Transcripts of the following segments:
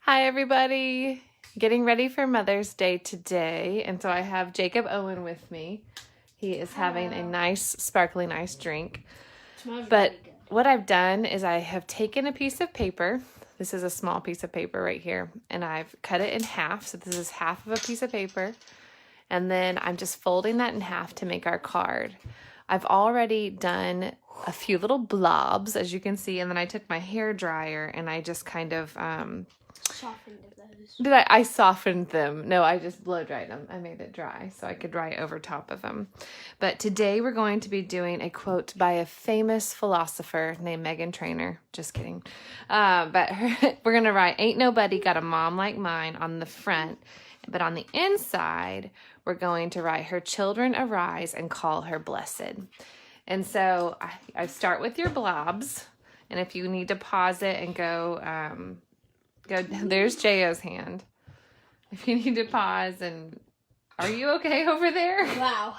Hi, everybody. Getting ready for Mother's Day today. And so I have Jacob Owen with me. He is having a nice, sparkling ice drink. Smells But really good. what I've done is I have taken a piece of paper. This is a small piece of paper right here. And I've cut it in half. So this is half of a piece of paper. And then I'm just folding that in half to make our card. I've already done a few little blobs, as you can see. And then I took my hair dryer and I just kind of... Softened those. I softened them. No, I just blow dried them. I made it dry so I could write over top of them. But today we're going to be doing a quote by a famous philosopher named Meghan Trainor. Just kidding. We're going to write, "Ain't nobody got a mom like mine" on the front. But on the inside, we're going to write, "Her children arise and call her blessed." And so I start with your blobs. And if you need to pause it and go... There's J.O.'s hand. If you need to pause and... Are you okay over there? Wow.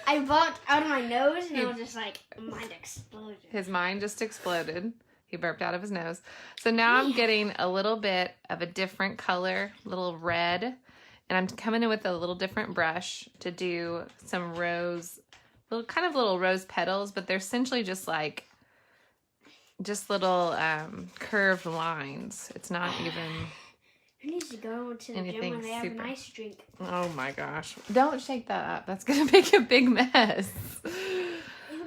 I burped out of my nose and it was just like a mind explosion. His mind just exploded. He burped out of his nose. So now I'm getting a little bit of a different color, little red. And I'm coming in with a little different brush to do some rose, little rose petals, but they're essentially just little curved lines. It's not even... Who needs to go to the gym when they have an ice drink? Oh my gosh. Don't shake that up. That's going to make a big mess. Who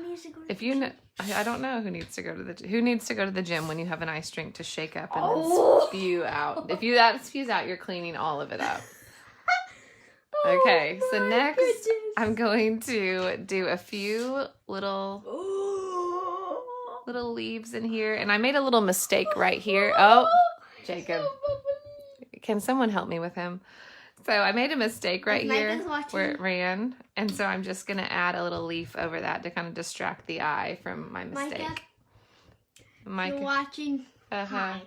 needs to go to the If you gym? know, I don't know who needs to go to the gym when you have an ice drink to shake up and Oh. then spew out. If that spews out, you're cleaning all of it up. Okay, so next I'm going to do a few little leaves in here. And I made a little mistake right here. Oh, Jacob. Can someone help me with him? So I made a mistake right here where it ran. And so I'm just going to add a little leaf over that to kind of distract the eye from my mistake. Micah, you're watching. Hi.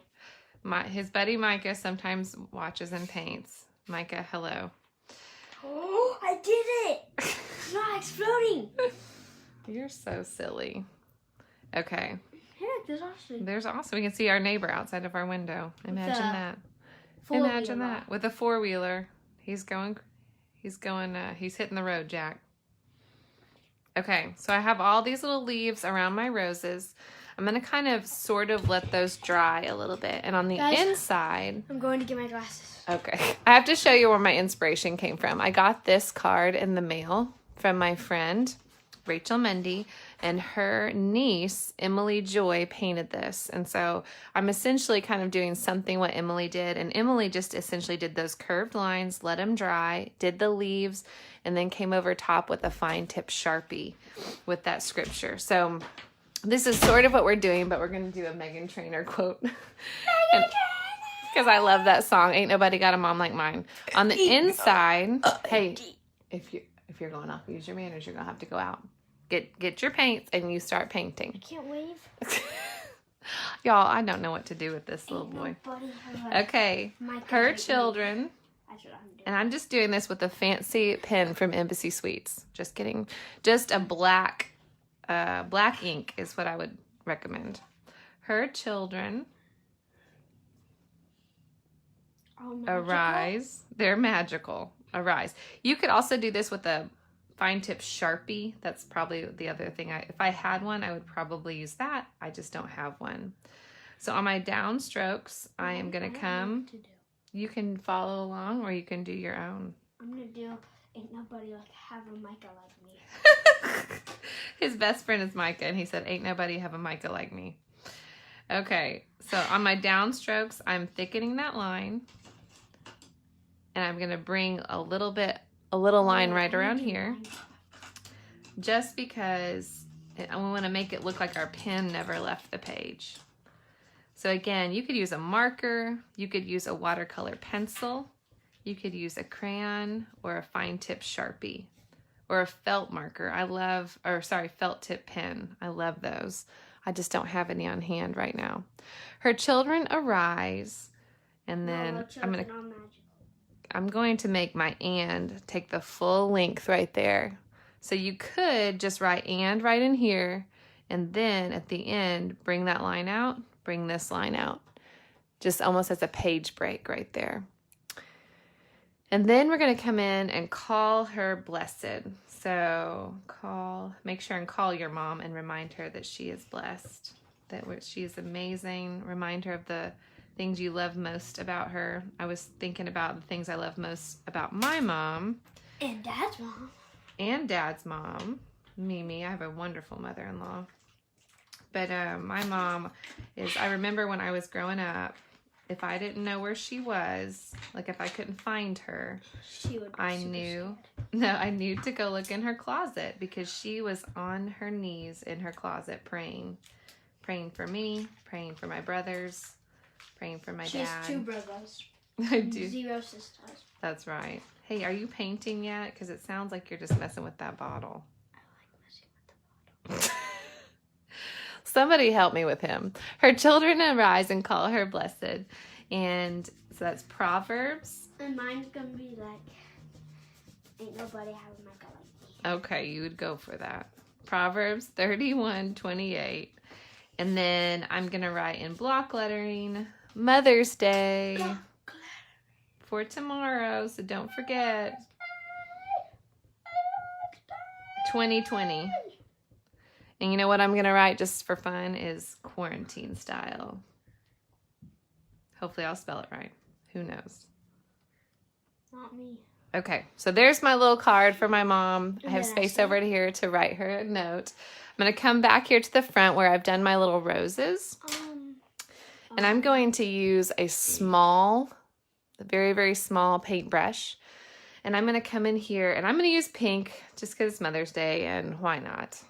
His buddy Micah sometimes watches and paints. Micah, hello. Oh, I did it. It's not exploding. You're so silly. Okay. Hey, look, There's also, we can see our neighbor outside of our window. Imagine that. Imagine that. With a four-wheeler. He's hitting the road, Jack. Okay, so I have all these little leaves around my roses. I'm going to kind of sort of let those dry a little bit. And on the inside... I'm going to get my glasses. Okay. I have to show you where my inspiration came from. I got this card in the mail from my friend, Rachel Mendy, and her niece, Emily Joy, painted this. And so I'm essentially kind of doing something what Emily did. And Emily just essentially did those curved lines, let them dry, did the leaves, and then came over top with a fine tip Sharpie with that scripture. So this is sort of what we're doing, but we're going to do a Meghan Trainor quote. Because I love that song, "Ain't Nobody Got a Mom Like Mine." On the inside, hey, if you're going off, use your manners. You're going to have to go out. Get your paints and you start painting. I can't wave. Y'all, I don't know what to do with this little boy. Okay, her children. That's what I'm doing. And I'm just doing this with a fancy pen from Embassy Suites. Just kidding. Just a black ink is what I would recommend. Her children arise. They're magical. Arise. You could also do this with a fine tip Sharpie. That's probably the other thing. If I had one, I would probably use that. I just don't have one. So on my down strokes, I am going to come. You can follow along or you can do your own. I'm going to do "Ain't Nobody Have a Micah Like Me." His best friend is Micah, and he said, "Ain't nobody have a Micah like me." Okay, so on my down strokes, I'm thickening that line. And I'm going to bring a little line right around here. Just because I want to make it look like our pen never left the page. So again, you could use a marker. You could use a watercolor pencil. You could use a crayon or a fine tip Sharpie or a felt marker. Felt tip pen. I love those. I just don't have any on hand right now. Her children arise. And then I'm going to make my "and" take the full length right there. So you could just write "and" right in here, and then at the end, bring that line out, bring this line out. just almost as a page break right there. And then we're going to come in and call her blessed. So make sure and call your mom and remind her that she is blessed, that she is amazing. Remind her of the things you love most about her. I was thinking about the things I love most about my mom. And Dad's mom. And Dad's mom, Mimi. I have a wonderful mother-in-law. But my mom I remember when I was growing up, if I didn't know where she was, like if I couldn't find her, I knew to go look in her closet, because she was on her knees in her closet praying for me, praying for my brothers, praying for my dad. She has 2 brothers. I do. 0 sisters. That's right. Hey, are you painting yet? Because it sounds like you're just messing with that bottle. I like messing with the bottle. Somebody help me with him. Her children arise and call her blessed. And so that's Proverbs. And mine's going to be like, ain't nobody having Micah like me. Okay, you would go for that. Proverbs 31:28. And then I'm going to write in block lettering, Mother's Day for tomorrow. So don't forget. 2020. And you know what I'm going to write just for fun is quarantine style. Hopefully I'll spell it right. Who knows? Not me. Okay, so there's my little card for my mom. I have Yeah, space sure. over here to write her a note. I'm going to come back here to the front where I've done my little roses. And I'm going to use a very, very small paintbrush. And I'm going to come in here and I'm going to use pink just because it's Mother's Day and why not?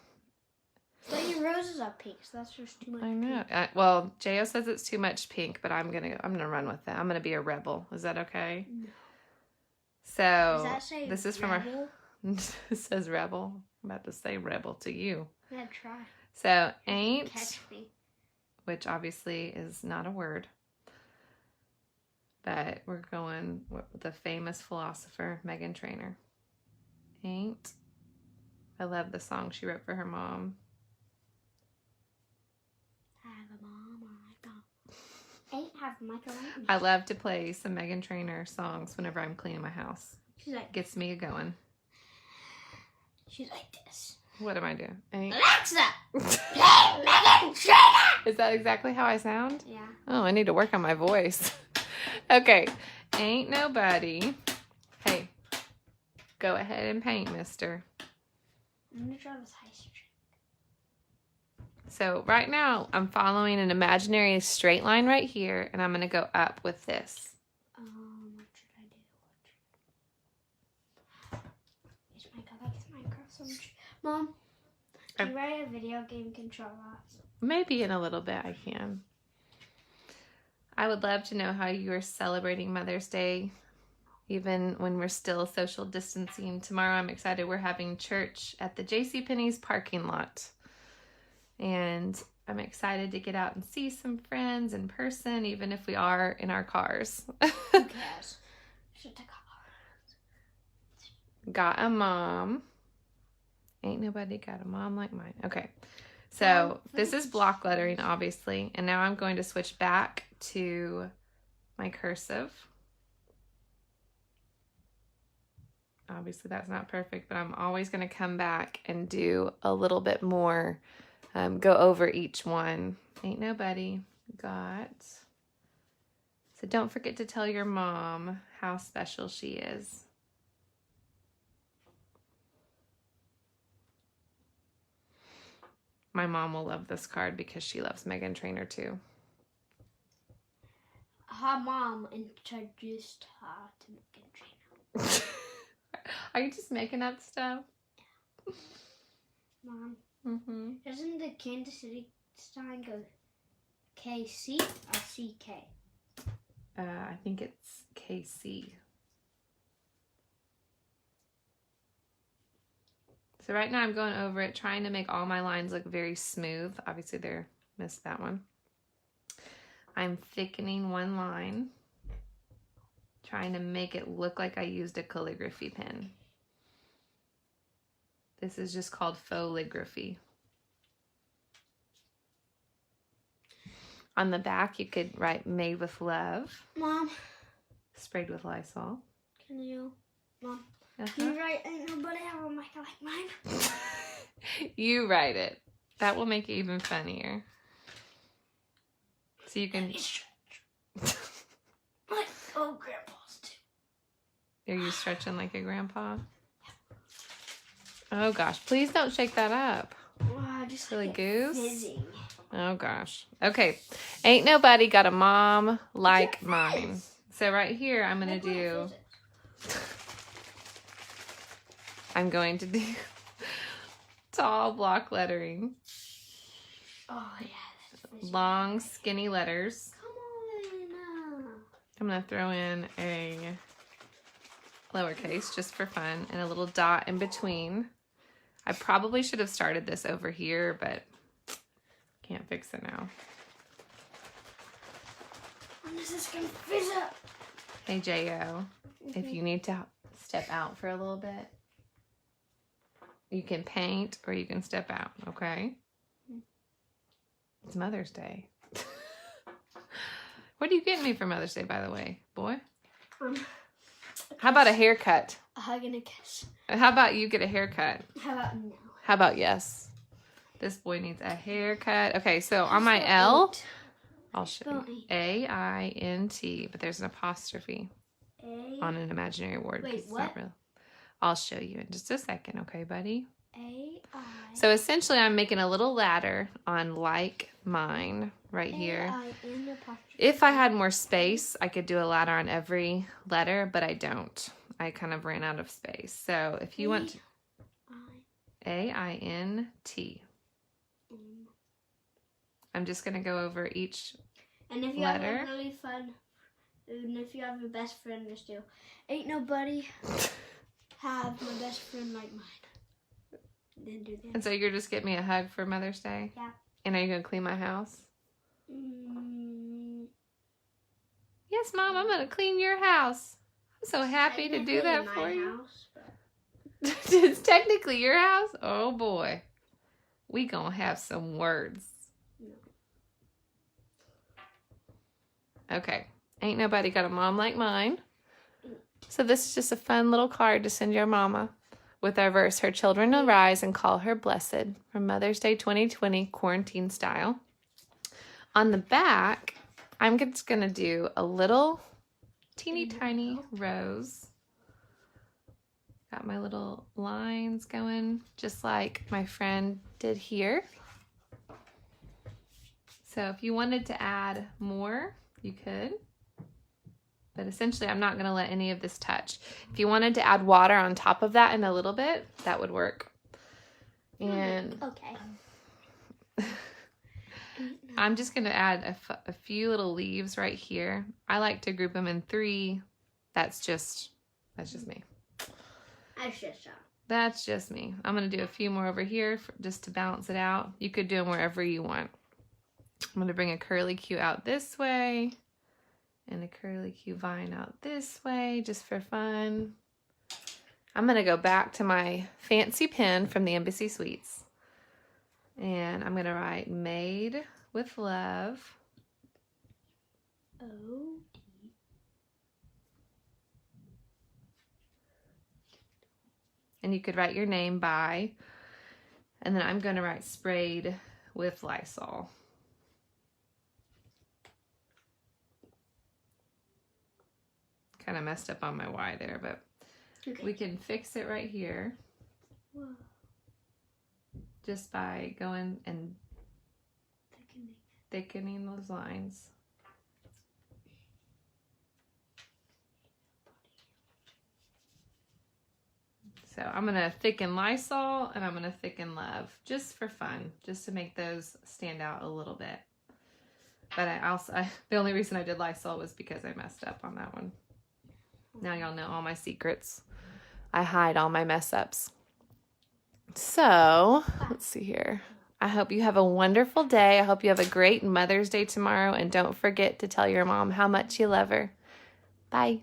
But your roses are pink, so that's just too much. I know. Pink. Well, Jo says it's too much pink, but I'm gonna run with that. I'm gonna be a rebel. Is that okay? No. So Does that say this is rebel? from our. It says rebel. I'm about to say rebel to you. Yeah, try. So ain't, Catch me. which obviously is not a word, but we're going with the famous philosopher Meghan Trainor. Ain't. I love the song she wrote for her mom. Ain't have Micah like me. I love to play some Meghan Trainor songs whenever I'm cleaning my house. She's like, Gets me going. she's like this. What am I doing? Ain't. Alexa, play Meghan Trainor. Is that exactly how I sound? Yeah. Oh, I need to work on my voice. Okay. Ain't nobody. Hey, go ahead and paint, mister. I'm gonna draw this high street. So right now I'm following an imaginary straight line right here, and I'm going to go up with this. What should I do? Is Micah likes Minecraft so much? Mom, can you write a video game controller? Maybe in a little bit I can. I would love to know how you are celebrating Mother's Day, even when we're still social distancing. Tomorrow I'm excited. We're having church at the JCPenney's parking lot. And I'm excited to get out and see some friends in person, even if we are in our cars. Who cares? Should take Got a mom. Ain't nobody got a mom like mine. Okay. So this is block lettering, obviously. And now I'm going to switch back to my cursive. Obviously that's not perfect, but I'm always going to come back and do a little bit more. Go over each one. Ain't nobody got. So don't forget to tell your mom how special she is. My mom will love this card because she loves Meghan Trainor too. Her mom introduced her to Meghan Trainor. Are you just making up stuff? Mom, Mm-hmm. doesn't the Kansas City sign go KC or CK? I think it's KC. So right now I'm going over it, trying to make all my lines look very smooth. Obviously missed that one. I'm thickening one line, trying to make it look like I used a calligraphy pen. This is just called faux-ligraphy. On the back, you could write made with love, Mom, sprayed with Lysol. can you, Mom, Uh-huh. can you write ain't nobody have a mic like mine? You write it. That will make it even funnier. So you can... Like, oh, Grandpa's too. Are you stretching like a grandpa? Oh gosh, please don't shake that up. Wow, just Silly like goose. fizzing. Oh gosh. Okay. Ain't nobody got a mom like Yes. mine. So right here, I'm going to Like, do... fizz it. I'm going to do tall block lettering. Oh, yeah. That's Long, skinny letters. Come on. I'm going to throw in a lowercase just for fun and a little dot in between. I probably should have started this over here, but can't fix it now. When is this going to fizz up? Hey, J.O., if you need to step out for a little bit, you can paint or you can step out, okay? It's Mother's Day. What are you getting me for Mother's Day, by the way, boy? How about a haircut? A hug and a kiss. How about you get a haircut? How about no? How about yes? This boy needs a haircut. Okay, so on my L, I'll show you. A-I-N-T, but there's an apostrophe on an imaginary word. Wait, It's not what? real. I'll show you in just a second, okay, buddy? A-I. So essentially, I'm making a little ladder on like mine right here. A-I-N apostrophe. If I had more space, I could do a ladder on every letter, but I don't. I kind of ran out of space. So if you want to... A-I-N-T. I'm just going to go over each And if you letter. have a really fun, and if you have a best friend, just do, ain't nobody have my best friend like mine. Then do that. And so you're just getting me a hug for Mother's Day? Yeah. And are you going to clean my house? Mm, Yes, Mom, I'm going to clean your house. I'm so happy to do that for you. house, but It's technically your house? Oh, boy. We going to have some words. Okay. Ain't nobody got a mom like mine. So this is just a fun little card to send your mama with our verse, her children will rise and call her blessed, from Mother's Day 2020, quarantine style. On the back, I'm just going to do a little teeny tiny rose. Got my little lines going, just like my friend did here. So if you wanted to add more, you could. But essentially, I'm not going to let any of this touch. If you wanted to add water on top of that in a little bit, that would work. And okay. I'm just going to add a few little leaves right here. I like to group them in 3. That's just me. That's just me. I'm going to do a few more over here just to balance it out. You could do them wherever you want. I'm going to bring a curly Q out this way and a curly Q vine out this way just for fun. I'm going to go back to my fancy pen from the Embassy Suites. And I'm going to write made with love. O-D. And you could write your name by. And then I'm going to write sprayed with Lysol. Kind of messed up on my Y there, but Okay. we can fix it right here. Whoa. Just by going and Thickening. thickening those lines. So I'm going to thicken Lysol and I'm going to thicken love just for fun, just to make those stand out a little bit. But the only reason I did Lysol was because I messed up on that one. Now y'all know all my secrets. I hide all my mess ups. So let's see here. I hope you have a wonderful day. I hope you have a great Mother's Day tomorrow. And don't forget to tell your mom how much you love her. Bye.